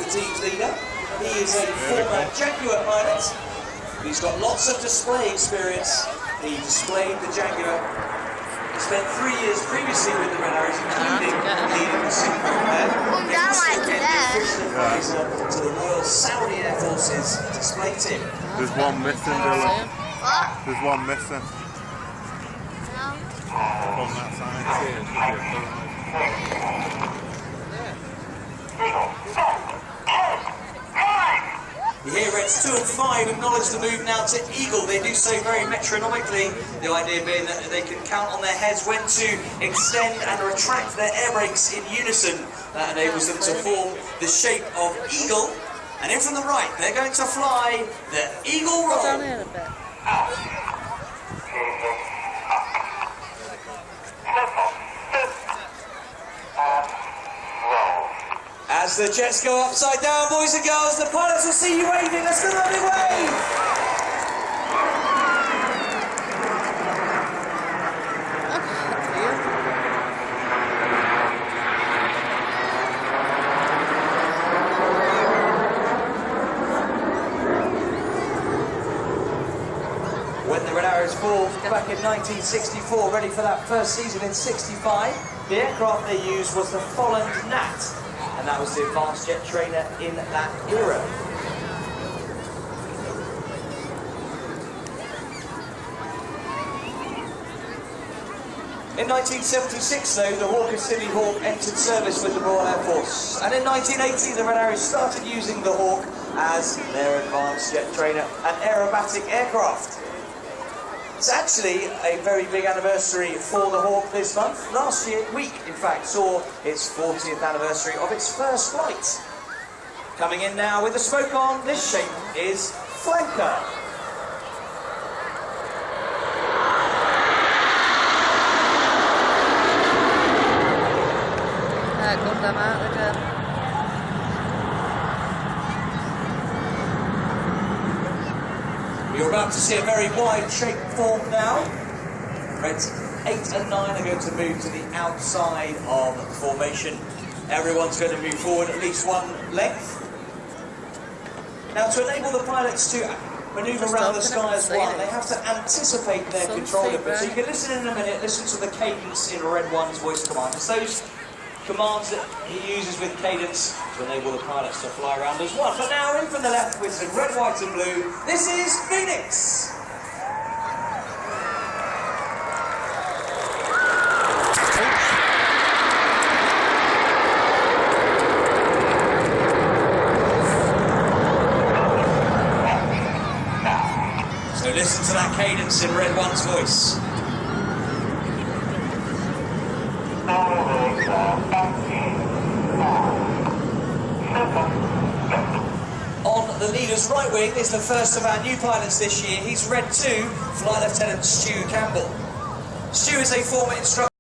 the team's leader. He is a former Jaguar pilot. He's got lots of display experience. He displayed the Jaguar. He spent 3 years previously with the Red Arrows, including leading the Super Pair. To the Royal Saudi Air Forces display team. There's one missing, Dylan. What? There's one missing. No. On that You hear Reds 2 and 5 acknowledge the move now to Eagle. They do so very metronomically, the idea being that they can count on their heads when to extend and retract their air brakes in unison. That enables them to form the shape of Eagle. And in from the right, they're going to fly the Eagle roll. Down here a bit. As the jets go upside down, boys and girls, the pilots will see you waving. Let's go, lovely wave! When the Red Arrows formed back in 1964, ready for that first season in 65, the aircraft they used was the Folland Gnat. And that was the advanced jet trainer in that era. In 1976, though, the Hawker Siddeley Hawk entered service with the Royal Air Force. And in 1980, the Red Arrows started using the Hawk as their advanced jet trainer and aerobatic aircraft. It's actually a very big anniversary for the Hawk this month. Last week, in fact, saw its 40th anniversary of its first flight. Coming in now with the smoke on, this shape is Flanker. Cut them out again. You're about to see a very wide shape form now. Reds 8 and 9 are going to move to the outside of the formation. Everyone's going to move forward at least one length. Now, to enable the pilots to manoeuvre around the sky as one, they have to anticipate their control of it. So you can listen in a minute, listen to the cadence in Red 1's voice command. It's those commands that he uses with cadence to enable the pilots to fly around as one. But now in from the left with some red, white and blue, this is Phoenix. So listen to that cadence in Red 1's voice. On the leader's right wing is the first of our new pilots this year. He's Red 2, Flight Lieutenant Stu Campbell. Stu is a former instructor.